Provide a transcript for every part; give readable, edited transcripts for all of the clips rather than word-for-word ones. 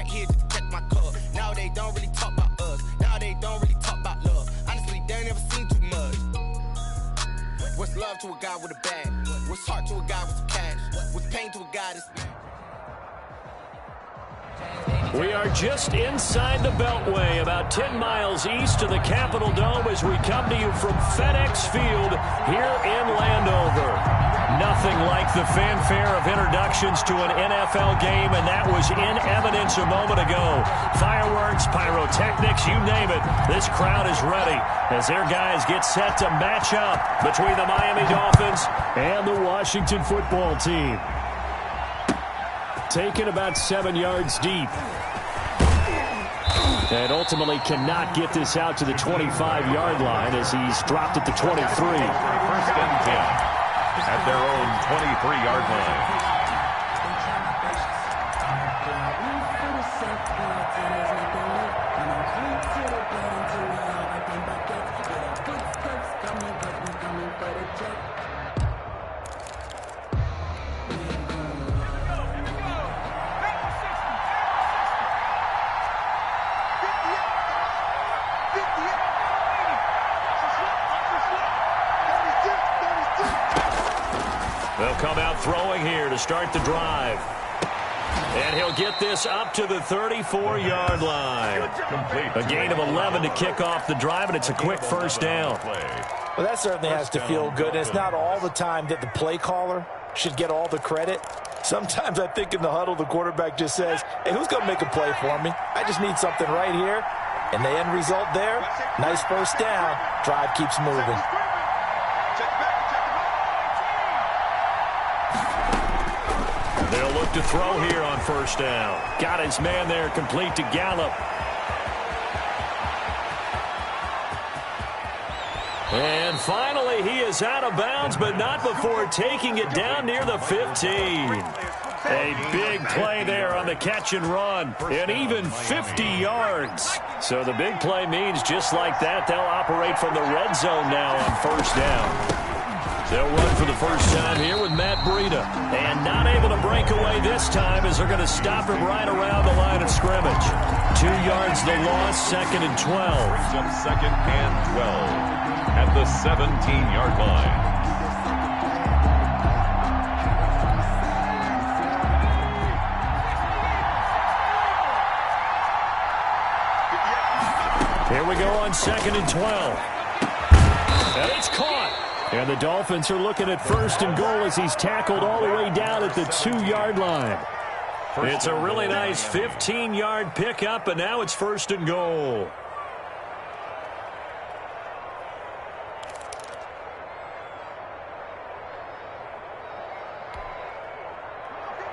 right here to protect my cub. Now they don't really talk about us. Now they don't really talk about love. Honestly, they ain't never seen too much. What's love to a guy with a bag? What's heart to a guy with some cash? What's pain to a guy that's... We are just inside the Beltway, about 10 miles east of the Capitol Dome as we come to you from FedEx Field here in Landover. Nothing like the fanfare of introductions to an NFL game, and that was in evidence a moment ago. Fireworks, pyrotechnics, you name it. This crowd is ready as their guys get set to match up between the Miami Dolphins and the Washington football team. Taken about 7 yards deep. And ultimately cannot get this out to the 25-yard line as he's dropped at the 23. First and 10 at their own 23-yard line. They'll come out throwing here to start the drive. And he'll get this up to the 34-yard line. A gain of 11 to kick off the drive, and it's a quick first down. Well, that certainly has to feel good. It's not all the time that the play caller should get all the credit. Sometimes I think in the huddle, the quarterback just says, hey, who's going to make a play for me? I just need something right here. And the end result there, nice first down. Drive keeps moving. They'll look to throw here on first down. Got his man there, complete to Gallup. And finally, he is out of bounds, but not before taking it down near the 15. A big play there on the catch and run, and even 50 yards. So the big play means just like that, they'll operate from the red zone now on first down. They'll run for the first time here with Matt Breida. And not able to break away this time as they're going to stop him right around the line of scrimmage. 2 yards the loss, second and 12. Brings up second and 12 at the 17-yard line. Here we go on second and 12. And it's caught. And the Dolphins are looking at first and goal as he's tackled all the way down at the 2-yard line. It's a really nice 15-yard pickup, and now it's first and goal.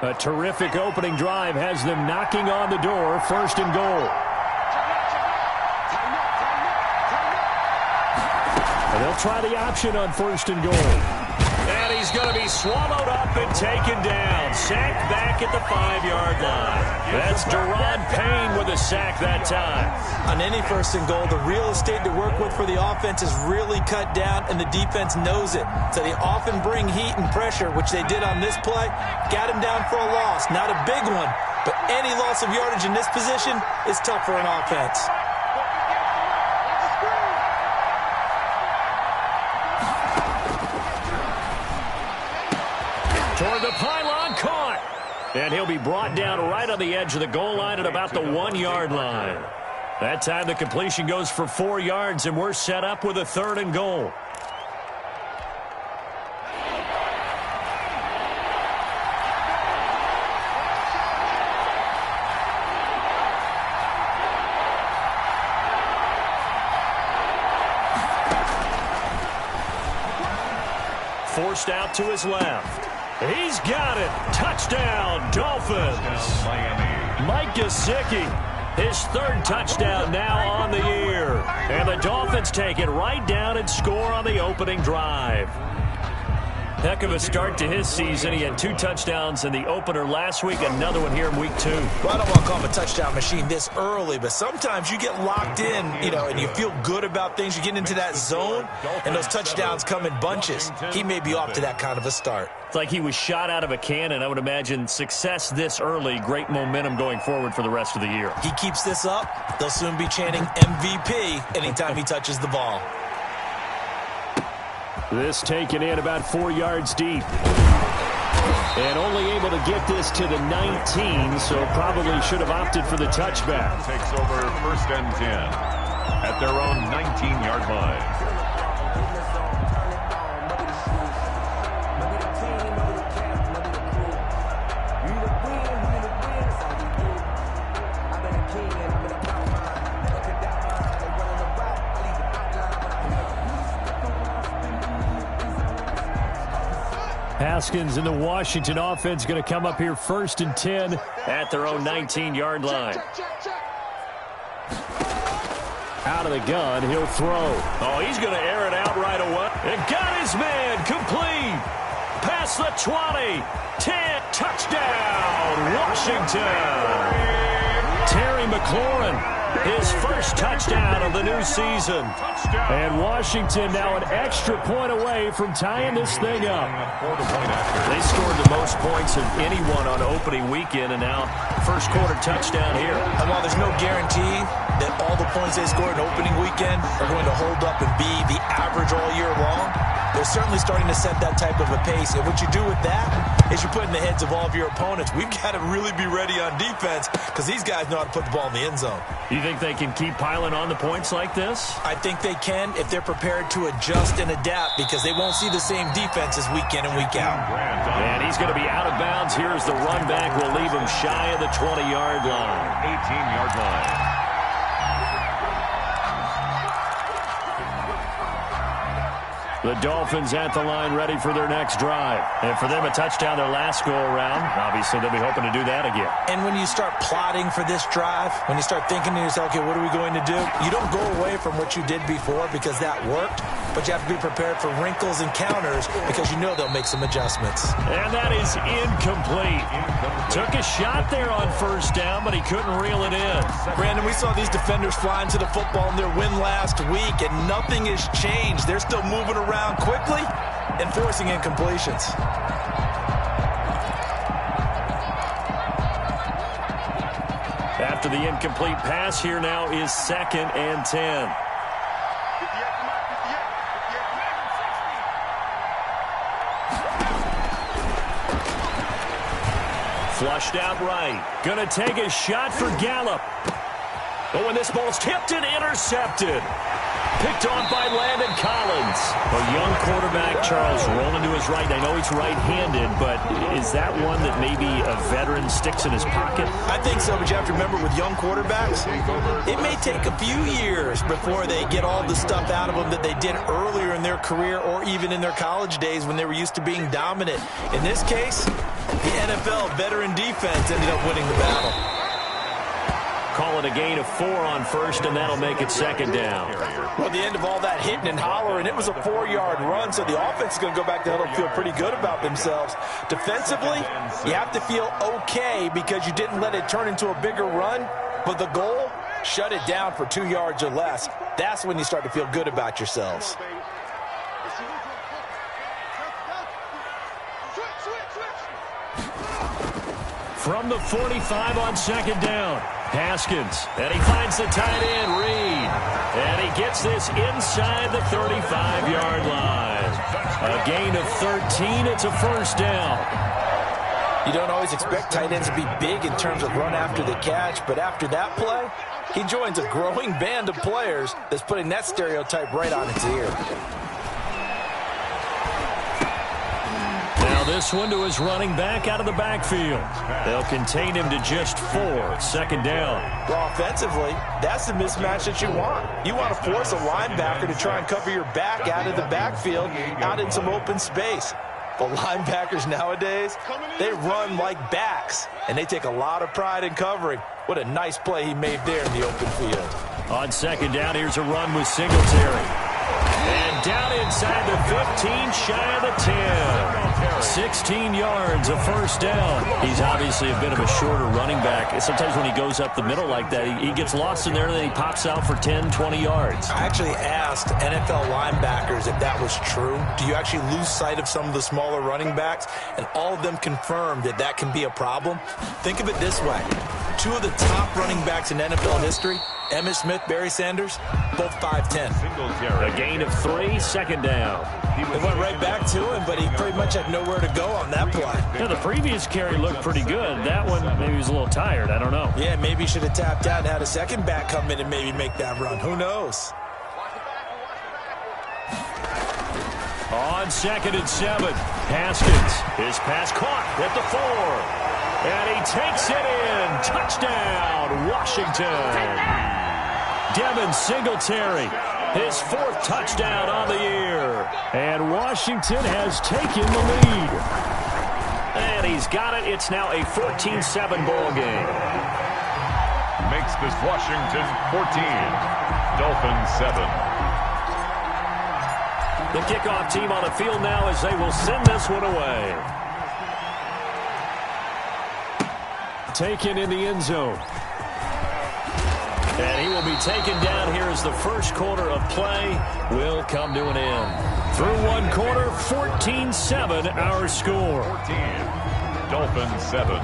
A terrific opening drive has them knocking on the door, first and goal. They'll try the option on first and goal. And he's going to be swallowed up and taken down. Sacked back at the 5-yard line. That's Deron Payne with a sack that time. On any first and goal, the real estate to work with for the offense is really cut down, and the defense knows it. So they often bring heat and pressure, which they did on this play. Got him down for a loss. Not a big one, but any loss of yardage in this position is tough for an offense. Toward the pylon, caught. And he'll be brought down right on the edge of the goal line at about the 1-yard line. That time the completion goes for 4 yards, and we're set up with a third and goal. Forced out to his left. He's got it. Touchdown, Dolphins. Miami. Mike Gesicki, his third touchdown now on the year. And the Dolphins take it right down and score on the opening drive. Heck of a start to his season. He had 2 touchdowns in the opener last week, another one here in week 2. Well, I don't want to call him a touchdown machine this early, but sometimes you get locked in, and you feel good about things. You get into that zone, and those touchdowns come in bunches. He may be off to that kind of a start. It's like he was shot out of a cannon. I would imagine success this early, great momentum going forward for the rest of the year. He keeps this up, they'll soon be chanting MVP anytime he touches the ball. This taken in about 4 yards deep. And only able to get this to the 19, so probably should have opted for the touchback. Takes over 1st and 10 at their own 19-yard line. Haskins and the Washington offense going to come up here 1st and 10 at their own 19-yard line. Out of the gun, he'll throw. Oh, he's going to air it out right away. And got his man complete. Past the 20. 10. Touchdown, Washington. Terry McLaurin. His first touchdown of the new season. And Washington now an extra point away from tying this thing up. They scored the most points of anyone on opening weekend, and now first quarter touchdown here. And while there's no guarantee that all the points they scored in opening weekend are going to hold up and be the average all year long, they're certainly starting to set that type of a pace. And what you do with that is you put in the heads of all of your opponents, we've got to really be ready on defense because these guys know how to put the ball in the end zone. You think they can keep piling on the points like this? I think they can if they're prepared to adjust and adapt because they won't see the same defenses week in and week out. And he's going to be out of bounds. Here's the run back. We'll leave him shy of the 20-yard line. 18-yard line. The Dolphins at the line ready for their next drive. And for them, a touchdown their last go-around. Obviously, they'll be hoping to do that again. And when you start plotting for this drive, when you start thinking to yourself, okay, what are we going to do? You don't go away from what you did before because that worked, but you have to be prepared for wrinkles and counters because you know they'll make some adjustments. And that is incomplete. Took a shot there on 1st down, but he couldn't reel it in. Brandon, we saw these defenders flying to the football in their win last week, and nothing has changed. They're still moving around quickly and forcing incompletions. After the incomplete pass, here now is 2nd and 10. Flushed out right. Gonna take a shot for Gallup. Oh, and this ball's tipped and intercepted. Picked off by Landon Collins. A young quarterback, Charles, rolling to his right. I know he's right-handed, but is that one that maybe a veteran sticks in his pocket? I think so, but you have to remember with young quarterbacks, it may take a few years before they get all the stuff out of them that they did earlier in their career or even in their college days when they were used to being dominant. In this case, the NFL veteran defense ended up winning the battle. Call it a gain of 4 on 1st, and that'll make it 2nd down. Well, at the end of all that hitting and hollering, it was a 4-yard run, so the offense is going to go back to huddle and feel pretty good about themselves. Defensively, you have to feel okay because you didn't let it turn into a bigger run, but the goal, shut it down for 2 yards or less. That's when you start to feel good about yourselves. From the 45 on 2nd down. Haskins, and he finds the tight end, Reed. And he gets this inside the 35-yard line. A gain of 13, it's a 1st down. You don't always expect tight ends to be big in terms of run after the catch, but after that play, he joins a growing band of players that's putting that stereotype right on its ear. This one to his running back out of the backfield. They'll contain him to just 4, 2nd down. Well, offensively, that's the mismatch that you want. You want to force a linebacker to try and cover your back out of the backfield, out in some open space. But linebackers nowadays, they run like backs, and they take a lot of pride in covering. What a nice play he made there in the open field. On 2nd down, here's a run with Singletary. And down inside the 15, shy of the 10. 16 yards, a first down. He's obviously a bit of a shorter running back. Sometimes when he goes up the middle like that, he gets lost in there, and then he pops out for 10, 20 yards. I actually asked NFL linebackers if that was true. Do you actually lose sight of some of the smaller running backs? And all of them confirmed that that can be a problem. Think of it this way. Two of the top running backs in NFL history, Emmitt Smith, Barry Sanders, both 5'10". A gain of 3, second down. It went right back to him, but he pretty much had nowhere to go on that play. Yeah, the previous carry looked pretty good. That one, maybe he was a little tired. I don't know. Yeah, maybe he should have tapped out and had a second back come in and maybe make that run. Who knows? On 2nd and 7, Haskins. His pass caught at the 4. And he takes it in. Touchdown, Washington. Devin Singletary, his 4th touchdown on the year. And Washington has taken the lead. And he's got it. It's now a 14-7 ball game. Makes this Washington 14, Dolphins 7. The kickoff team on the field now as they will send this one away. Taken in the end zone. And he will be taken down here as the first quarter of play will come to an end. Through one quarter, 14-7 our score. 14, Dolphins 7.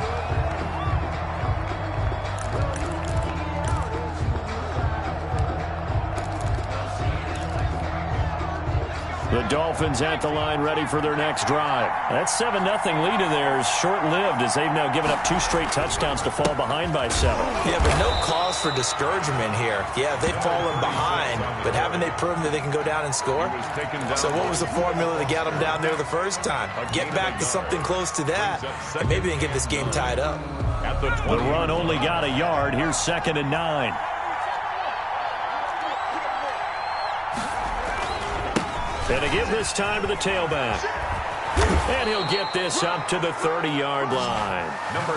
The Dolphins at the line ready for their next drive. That 7-0 lead of theirs short-lived as they've now given up 2 straight touchdowns to fall behind by 7. Yeah, but no cause for discouragement here. Yeah, they've fallen behind, but haven't they proven that they can go down and score? So what was the formula to get them down there the first time? Get back to something close to that, and maybe they can get this game tied up. The run only got a yard. Here's 2nd and 9. And to give this time to the tailback. And he'll get this up to the 30-yard line.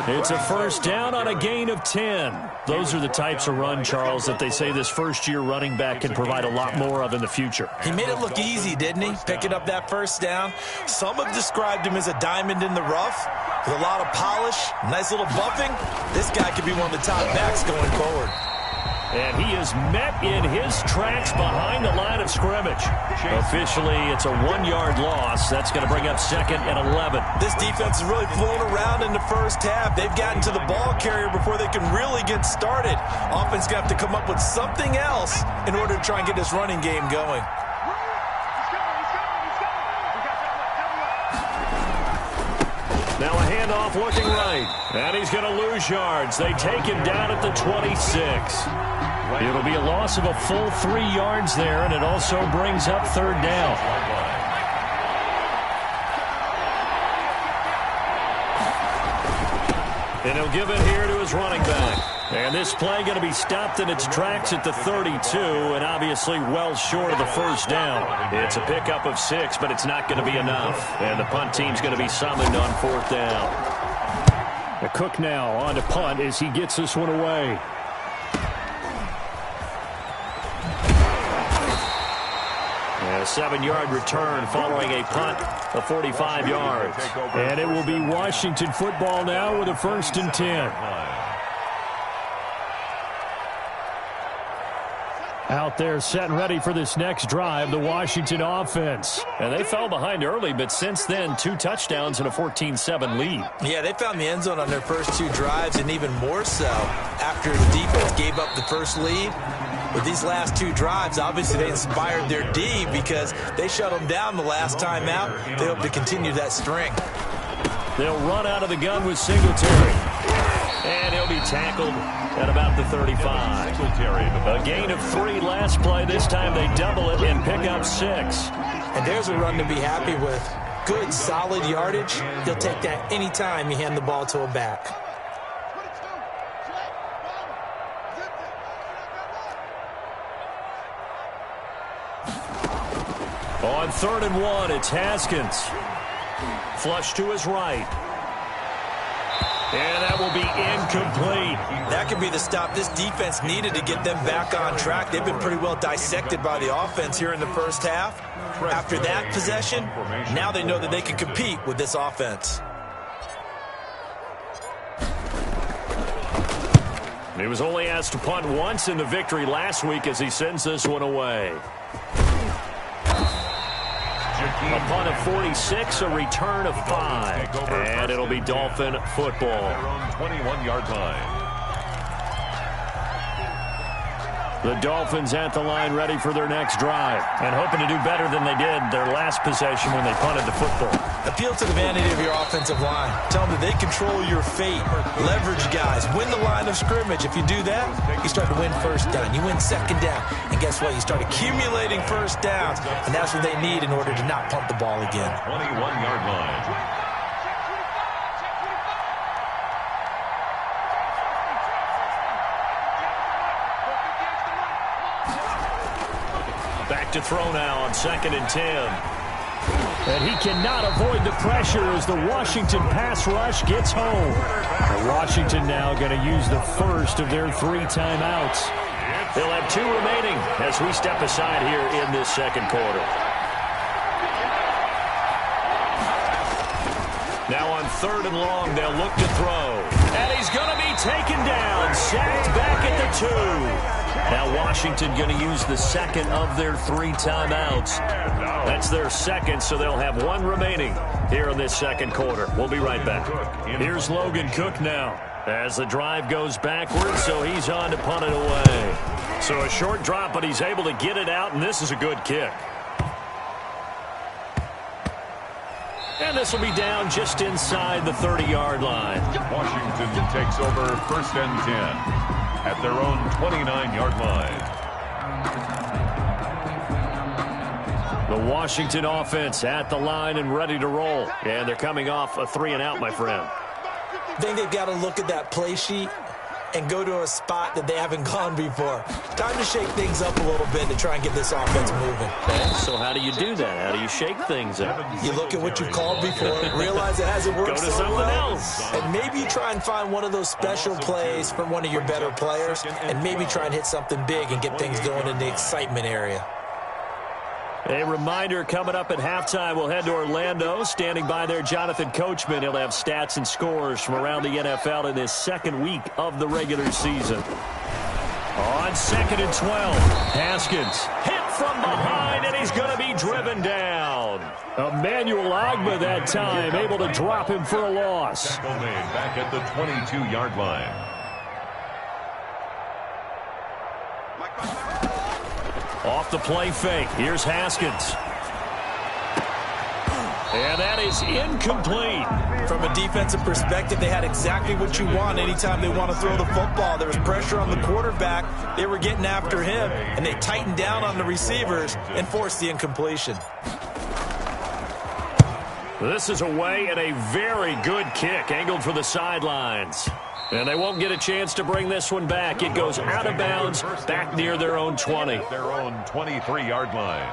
It's a first down on a gain of 10. Those are the types of run, Charles, that they say this first-year running back can provide a lot more of in the future. He made it look easy, didn't he? Picking up that first down. Some have described him as a diamond in the rough with a lot of polish, nice little buffing. This guy could be one of the top backs going forward. And he is met in his tracks behind the line of scrimmage. Officially, it's a 1-yard loss. That's going to bring up 2nd and 11. This defense is really flown around in the first half. They've gotten to the ball carrier before they can really get started. Offense going to have to come up with something else in order to try and get this running game going. Now a handoff looking right. And he's going to lose yards. They take him down at the 26. It'll be a loss of a full 3 yards there, and it also brings up 3rd down. And he'll give it here to his running back. And this play going to be stopped in its tracks at the 32, and obviously well short of the first down. It's a pickup of 6, but it's not going to be enough. And the punt team's going to be summoned on 4th down. The Cook now on to punt as he gets this one away. A 7-yard return following a punt of 45 yards. And it will be Washington football now with a 1st and 10. Out there set and ready for this next drive, the Washington offense. And they fell behind early, but since then, 2 touchdowns and a 14-7 lead. Yeah, they found the end zone on their first 2 drives, and even more so after the defense gave up the first lead. With these last 2 drives, obviously they inspired their D because they shut them down the last time out. They hope to continue that string. They'll run out of the gun with Singletary. And he'll be tackled at about the 35. A gain of 3 last play. This time they double it and pick up 6. And there's a run to be happy with. Good, solid yardage. He'll take that anytime you hand the ball to a back. On 3rd and 1, it's Haskins. Flush to his right. And that will be incomplete. That could be the stop this defense needed to get them back on track. They've been pretty well dissected by the offense here in the first half. After that possession, now they know that they can compete with this offense. He was only asked to punt once in the victory last week as he sends this one away. A punt of 46, a return of 5. And it'll be Dolphin football. 21-yard line. The Dolphins at the line ready for their next drive and hoping to do better than they did their last possession when they punted the football. Appeal to the vanity of your offensive line. Tell them that they control your fate. Leverage guys. Win the line of scrimmage. If you do that, you start to win first down. You win second down. And guess what? You start accumulating first downs. And that's what they need in order to not punt the ball again. 21-yard line. Back to throw now on 2nd and 10. And he cannot avoid the pressure as the Washington pass rush gets home. And Washington now going to use the first of their 3 timeouts. They'll have 2 remaining as we step aside here in this second quarter. Now on 3rd and long, they'll look to throw. And he's going to be taken down, sacked back at the 2. Now Washington going to use the second of their 3 timeouts. That's their second, so they'll have 1 remaining here in this second quarter. We'll be right back. Here's Logan Cook now as the drive goes backwards, so he's on to punt it away. So a short drop, but he's able to get it out, and this is a good kick. And this will be down just inside the 30-yard line. Washington takes over 1st and 10 at their own 29-yard line. The Washington offense at the line and ready to roll. And they're coming off a 3-and-out, my friend. I think they've got to look at that play sheet and go to a spot that they haven't gone before. Time to shake things up a little bit to try and get this offense moving. Okay, so how do you do that? How do you shake things up? You look at what you've called before, realize it hasn't worked Go to so something well, else. and maybe you try and find one of those special plays from one of your better players, and maybe try and hit something big and get things going in the excitement area. A reminder, coming up at halftime, we'll head to Orlando. Standing by there, Jonathan Coachman. He'll have stats and scores from around the NFL in this second week of the regular season. On 2nd and 12, Haskins hit from behind, and he's going to be driven down. Emmanuel Ogbah that time, able to drop him for a loss. Tackle made back at the 22-yard line. Off the play fake. Here's Haskins. And that is incomplete. From a defensive perspective, they had exactly what you want anytime they want to throw the football. There was pressure on the quarterback. They were getting after him, and they tightened down on the receivers and forced the incompletion. This is away and a very good kick, angled for the sidelines. And they won't get a chance to bring this one back. It goes out of bounds, back near their own 20. Their own 23-yard line.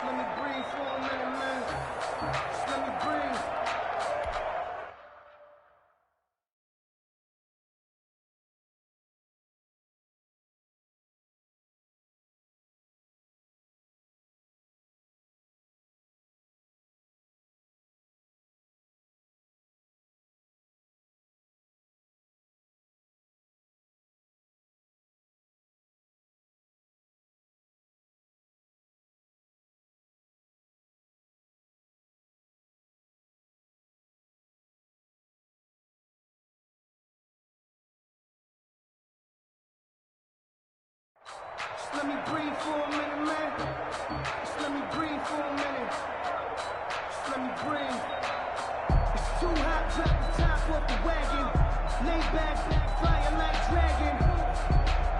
Let me breathe for a minute, man. Let me breathe. Just let me breathe for a minute, man. Just let me breathe for a minute. Just let me breathe. It's too hot, drop the top off the wagon. Lay back, flying like dragon.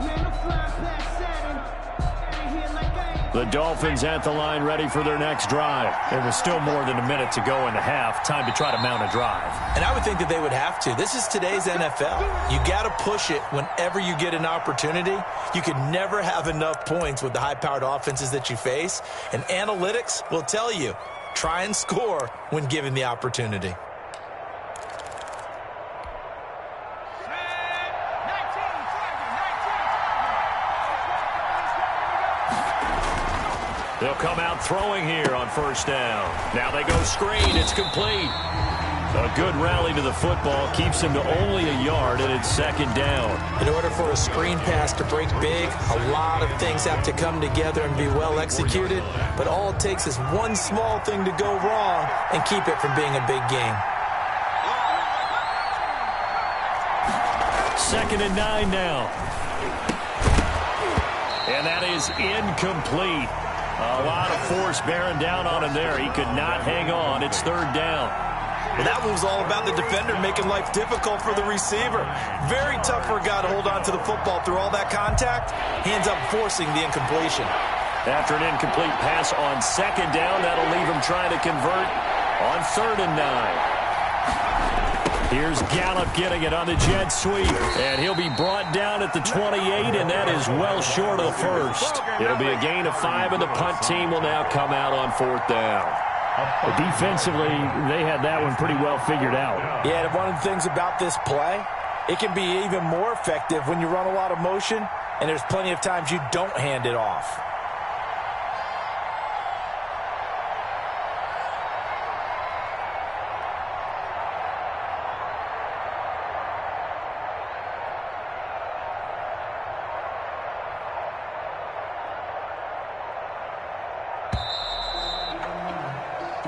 Man, I'm flying past Saturn. Ain't here like I ain't. The Dolphins at the line ready for their next drive. There was still more than a minute to go in the half. Time to try to mount a drive. And I would think that they would have to. This is today's NFL. You got to push it whenever you get an opportunity. You could never have enough points with the high-powered offenses that you face. And analytics will tell you, try and score when given the opportunity. They'll come out throwing here on first down. Now they go screen. It's complete. A good rally to the football keeps him to only a yard, and it's second down. In order for a screen pass to break big, a lot of things have to come together and be well executed, but all it takes is one small thing to go wrong and keep it from being a big game. 2nd and 9 now. And that is incomplete. A lot of force bearing down on him there. He could not hang on. It's 3rd down. Well, that one was all about the defender making life difficult for the receiver. Very tough for a guy to hold on to the football through all that contact. He ends up forcing the incompletion. After an incomplete pass on 2nd down, that'll leave him trying to convert on 3rd and 9. Here's Gallup getting it on the jet sweep, and he'll be brought down at the 28, and that is well short of the first. It'll be a gain of 5, and the punt team will now come out on 4th down. Defensively, they had that one pretty well figured out. Yeah, and one of the things about this play, it can be even more effective when you run a lot of motion, and there's plenty of times you don't hand it off.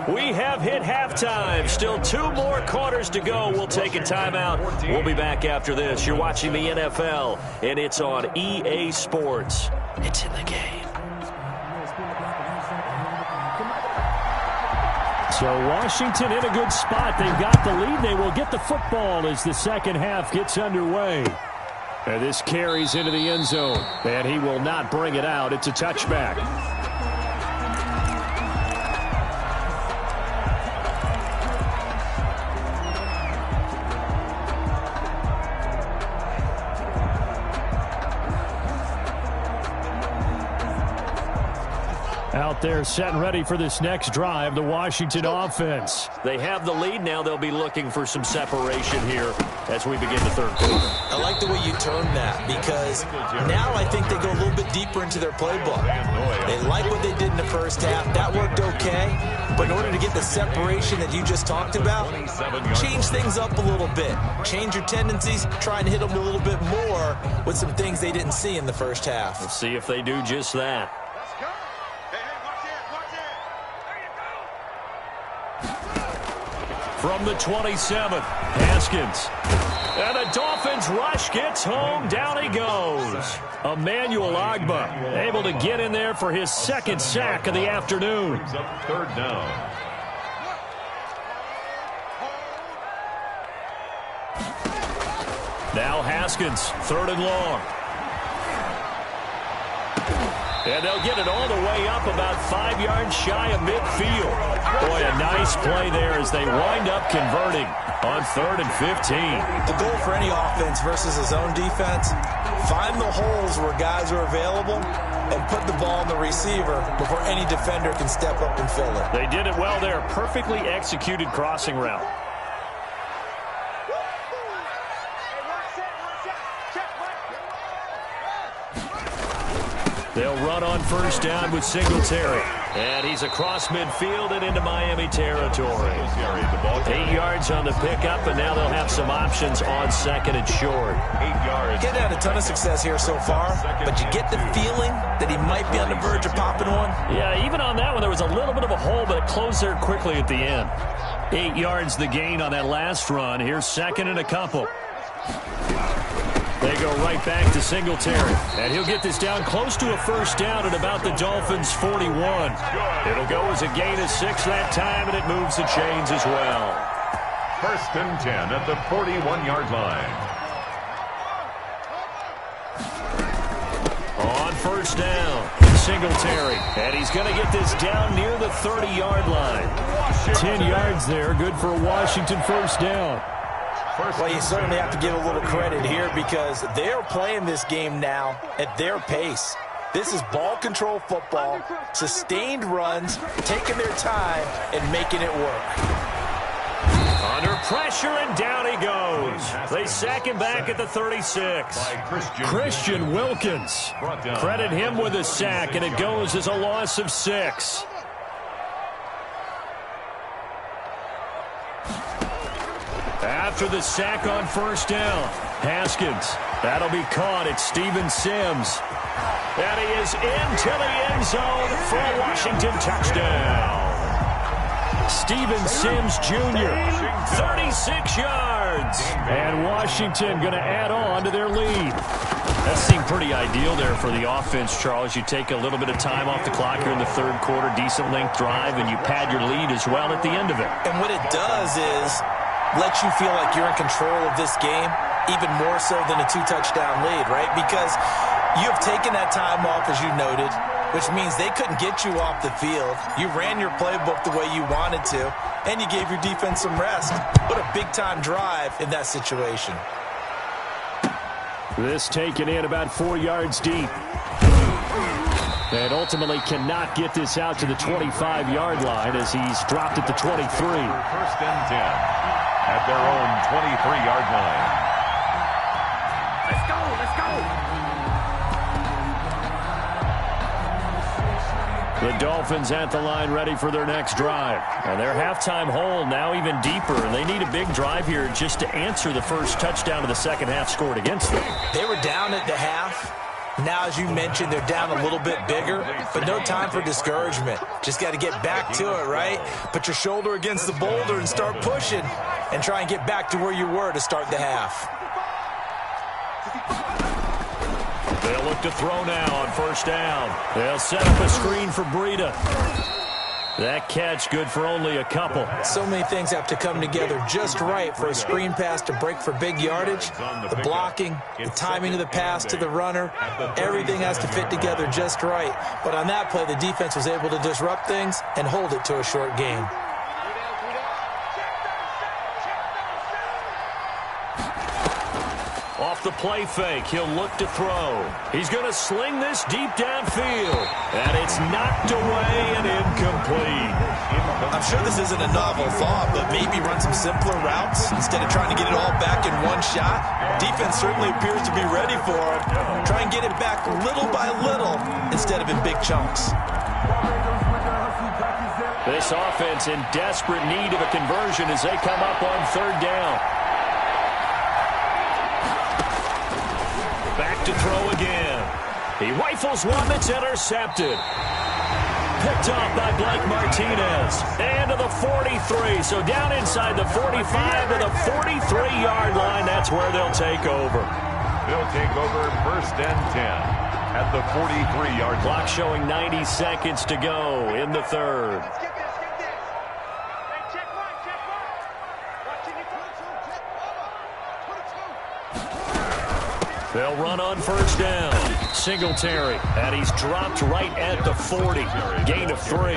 We have hit halftime. Still 2 more quarters to go. We'll take a timeout. We'll be back after this. You're watching the NFL, and it's on EA Sports. It's in the game. So Washington in a good spot. They've got the lead. They will get the football as the second half gets underway. And this carries into the end zone. And he will not bring it out. It's a touchback. Out there set and ready for this next drive, the Washington offense. They have the lead now. They'll be looking for some separation here as we begin the 3rd quarter. I like the way you term that because now I think they go a little bit deeper into their playbook. They like what they did in the first half. That worked okay. But in order to get the separation that you just talked about, change things up a little bit. Change your tendencies. Try and hit them a little bit more with some things they didn't see in the first half. We'll see if they do just that. From the 27th, Haskins. And the Dolphins rush gets home. Down he goes. Emmanuel Ogbah able to get in there for his 2nd sack of the afternoon. 3rd down. Now Haskins, 3rd and long. And they'll get it all the way up about 5 yards shy of midfield. Boy, a nice play there as they wind up converting on 3rd and 15. The goal for any offense versus his own defense, find the holes where guys are available and put the ball on the receiver before any defender can step up and fill it. They did it well there. Perfectly executed crossing route. They'll run on first down with Singletary. And he's across midfield and into Miami territory. 8 yards on the pickup, and now they'll have some options on 2nd and short. 8 yards. Getting had a ton of success here so far, but you get the feeling that he might be on the verge of popping one. Yeah, even on that one, there was a little bit of a hole, but it closed there quickly at the end. 8 yards the gain on that last run. Here's 2nd and a couple. They go right back to Singletary. And he'll get this down close to a first down at about the Dolphins' 41. It'll go as a gain of 6 that time, and it moves the chains as well. 1st and 10 at the 41-yard line. On first down, Singletary. And he's going to get this down near the 30-yard line. 10 yards there, good for a Washington first down. Well, you certainly have to give a little credit here because they're playing this game now at their pace. This is ball control football, sustained runs, taking their time and making it work. Under pressure, and down he goes. They sack him back at the 36. Christian Wilkins. Credit him with a sack, and it goes as a loss of 6. After the sack on first down, Haskins. That'll be caught. It's Steven Sims. And he is into the end zone for a Washington touchdown. Steven Sims Jr., 36 yards. And Washington going to add on to their lead. That seemed pretty ideal there for the offense, Charles. You take a little bit of time off the clock here in the third quarter, decent length drive, and you pad your lead as well at the end of it. And what it does is let you feel like you're in control of this game, even more so than a 2-touchdown lead, right? Because you have taken that time off, as you noted, which means they couldn't get you off the field. You ran your playbook the way you wanted to, and you gave your defense some rest. What a big-time drive in that situation. This taken in about 4 yards deep. And ultimately cannot get this out to the 25-yard line as he's dropped at the 23. First and 10 at their own 23-yard line. Let's go, let's go. The Dolphins at the line ready for their next drive. And their halftime hole now even deeper. And they need a big drive here just to answer the first touchdown of the second half scored against them. They were down at the half. Now, as you mentioned, they're down a little bit bigger, but no time for discouragement. Just got to get back to it, right? Put your shoulder against the boulder and start pushing and try and get back to where you were to start the half. They'll look to throw now on first down. They'll set up a screen for Breida. That catch good for only a couple. So many things have to come together just right for a screen pass to break for big yardage. The blocking, the timing of the pass to the runner, everything has to fit together just right. But on that play, the defense was able to disrupt things and hold it to a short game. Off the play fake, he'll look to throw. He's going to sling this deep downfield. And it's knocked away and incomplete. I'm sure this isn't a novel thought, but maybe run some simpler routes instead of trying to get it all back in one shot. Defense certainly appears to be ready for it. Try and get it back little by little instead of in big chunks. This offense in desperate need of a conversion as they come up on third down. Back to throw again. He rifles one that's intercepted. Picked off by Blake Martinez. And to the 43. So down inside the 45 to the 43-yard line. That's where they'll take over. They'll take over first and 10 at the 43-yard line. Clock showing 90 seconds to go in the third. They'll run on first down. Singletary, and he's dropped right at the 40. Gain of 3.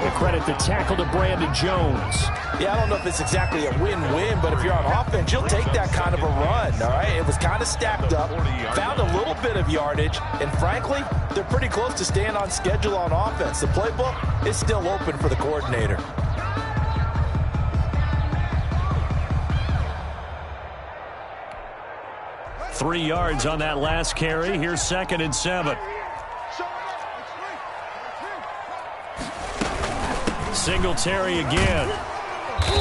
The credit the tackle to Brandon Jones. Yeah, I don't know if it's exactly a win-win, but if you're on offense, you'll take that kind of a run, all right? It was kind of stacked up, found a little bit of yardage, and frankly, they're pretty close to staying on schedule on offense. The playbook is still open for the coordinator. Three yards on that last carry. Here's 2nd and 7. Singletary again.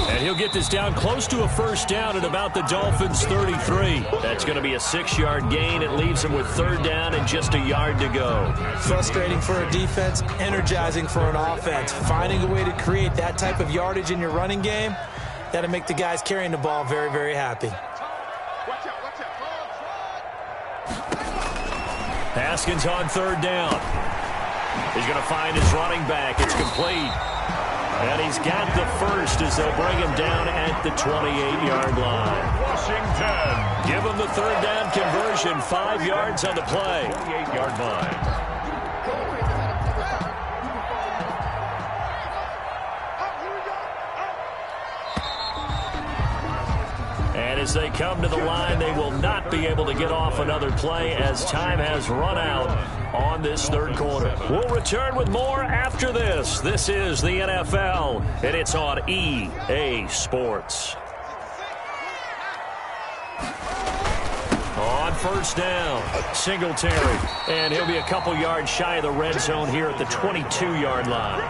And he'll get this down close to a first down at about the Dolphins' 33. That's going to be a 6-yard gain. It leaves them with third down and just a yard to go. Frustrating for a defense, energizing for an offense. Finding a way to create that type of yardage in your running game, that'll make the guys carrying the ball very, very happy. Haskins on third down. He's going to find his running back. It's complete. And he's got the first as they'll bring him down at the 28-yard line. Washington. Give him the third down conversion. 5 yards on the play. 28-yard line. And as they come to the line, they will not be able to get off another play as time has run out on this third quarter. We'll return with more after this. This is the NFL, and it's on EA Sports. On first down, Singletary, and he'll be a couple yards shy of the red zone here at the 22-yard line.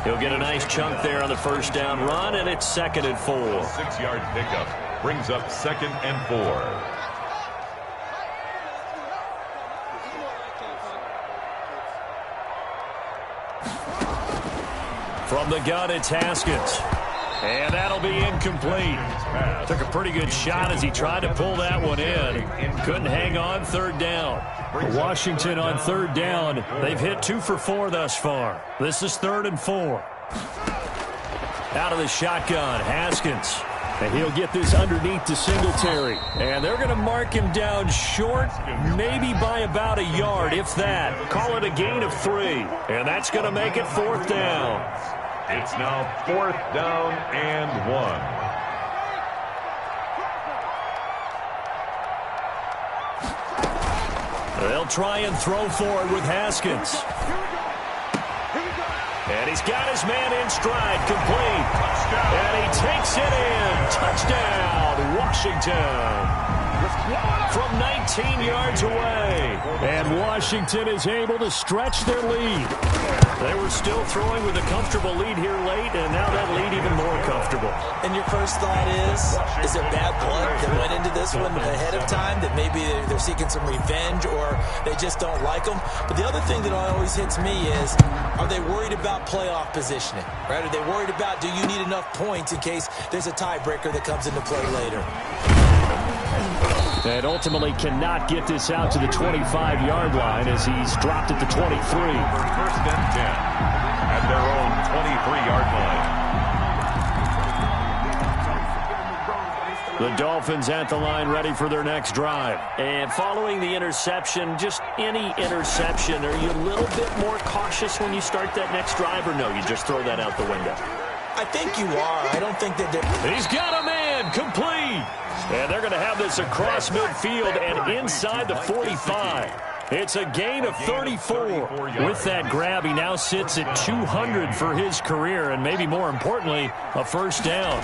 He'll get a nice chunk there on the first down run, and it's 2nd and 4. 6-yard pickup brings up 2nd and 4. From the gun, it's Haskins. And that'll be incomplete. Took a pretty good shot as he tried to pull that one in. Couldn't hang on 3rd down. Washington on 3rd down. They've hit 2 for 4 thus far. This is 3rd and 4. Out of the shotgun, Haskins. And he'll get this underneath to Singletary. And they're going to mark him down short, maybe by about a yard, if that. Call it a gain of 3. And that's going to make it 4th down. It's now 4th down and 1. They'll try and throw forward with Haskins. And he's got his man in stride, complete. And he takes it in. Touchdown, Washington. From 19 yards away. And Washington is able to stretch their lead. They were still throwing with a comfortable lead here late, and now that lead even more comfortable. And your first thought is there bad blood that went into this one ahead of time, that maybe they're seeking some revenge or they just don't like them? But the other thing that always hits me is, are they worried about playoff positioning? Right? Are they worried about, do you need enough points in case there's a tiebreaker that comes into play later? And ultimately cannot get this out to the 25-yard line as he's dropped at the 23. 1st and 10 at their own 23-yard line. The Dolphins at the line ready for their next drive. And following the interception, just any interception, are you a little bit more cautious when you start that next drive, or no, you just throw that out the window? I think you are. I don't think that they're... He's got a man, complete. And they're going to have this across midfield and inside the 45. It's a gain of 34. With that grab, he now sits at 200 for his career, and maybe more importantly, a first down.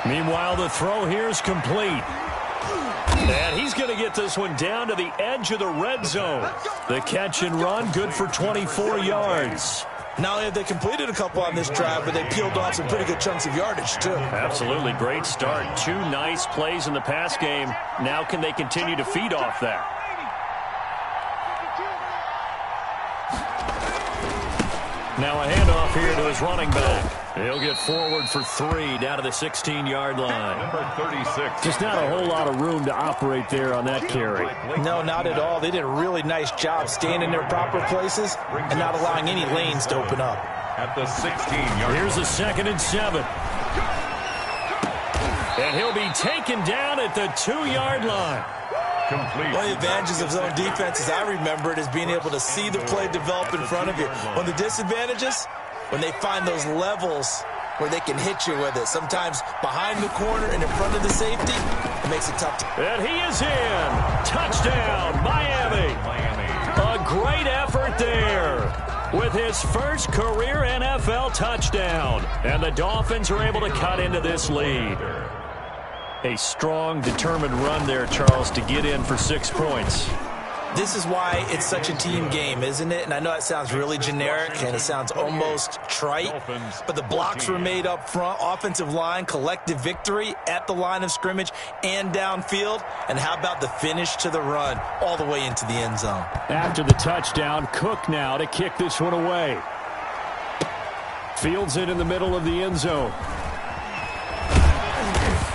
Meanwhile, the throw here is complete. And he's going to get this one down to the edge of the red zone. The catch and run, good for 24 yards. Not only have they completed a couple on this drive, but they peeled off some pretty good chunks of yardage, too. Absolutely. Great start. 2 nice plays in the pass game. Now can they continue to feed off that? Now a handoff here to his running back. He'll get forward for 3 down to the 16-yard line. Number 36. Just not a whole lot of room to operate there on that carry. No, not at all. They did a really nice job staying in their proper places and not allowing any lanes to open up. At the 16-yard line. Here's a 2nd and 7. And he'll be taken down at the 2-yard line. Complete. One of the advantages of zone defense, as I remember it, is being able to see the play develop in front of you. One of the disadvantages, when they find those levels where they can hit you with it. Sometimes behind the corner and in front of the safety, it makes it tough. And he is in. Touchdown, Miami. A great effort there with his first career NFL touchdown. And the Dolphins are able to cut into this lead. A strong, determined run there, Charles, to get in for 6 points. This is why it's such a team game, isn't it? And I know it sounds really generic and it sounds almost trite, but the blocks were made up front, offensive line, collective victory at the line of scrimmage and downfield. And how about the finish to the run all the way into the end zone? After the touchdown, Cook now to kick this one away. Fields it in the middle of the end zone.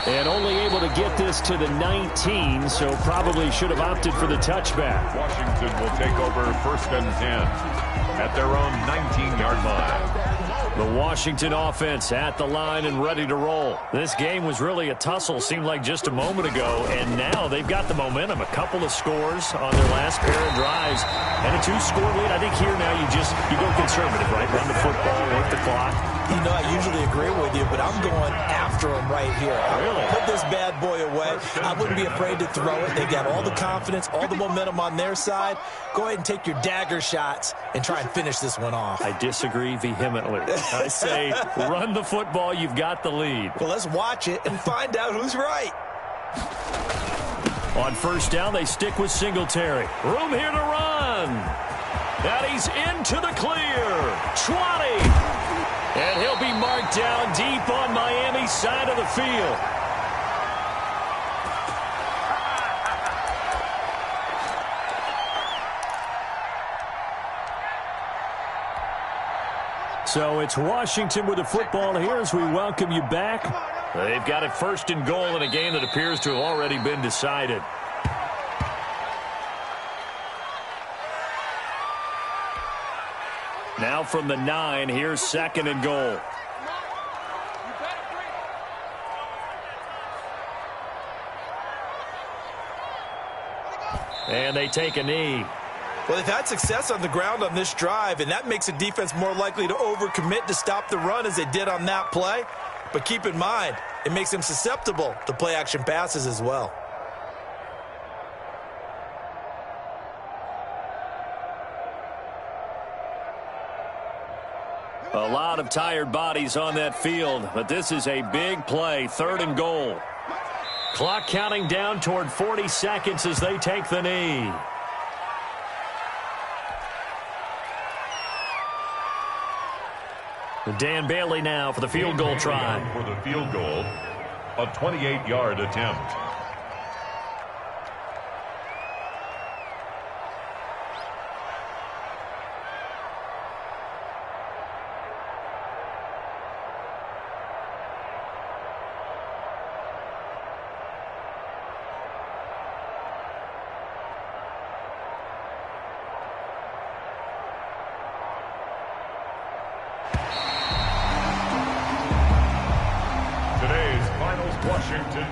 And only able to get this to the 19, so probably should have opted for the touchback. Washington will take over 1st and 10 at their own 19-yard line. The Washington offense at the line and ready to roll. This game was really a tussle, seemed like just a moment ago, and now they've got the momentum. A couple of scores on their last pair of drives, and a 2-score lead. I think here now you go conservative, right? Run the football, work the clock. You know, I usually agree with you, but I'm going after him right here. Really? Put this bad boy away. I wouldn't be afraid to throw it. They've got all the confidence, all the momentum on their side. Go ahead and take your dagger shots and try and finish this one off. I disagree vehemently. I say run the football. You've got the lead. Well, let's watch it and find out who's right. On first down, they stick with Singletary. Room here to run. And he's into the clear. 20. And he'll be marked down deep on Miami's side of the field. So it's Washington with the football here as we welcome you back. They've got it first and goal in a game that appears to have already been decided. Now from the 9, here's second and goal. And they take a knee. Well, they've had success on the ground on this drive, and that makes a defense more likely to overcommit to stop the run as they did on that play. But keep in mind, it makes them susceptible to play-action passes as well. A lot of tired bodies on that field, but this is a big play, third and goal. Clock counting down toward 40 seconds as they take the knee. Dan Bailey now for the field goal try. For the field goal, a 28-yard attempt. Washington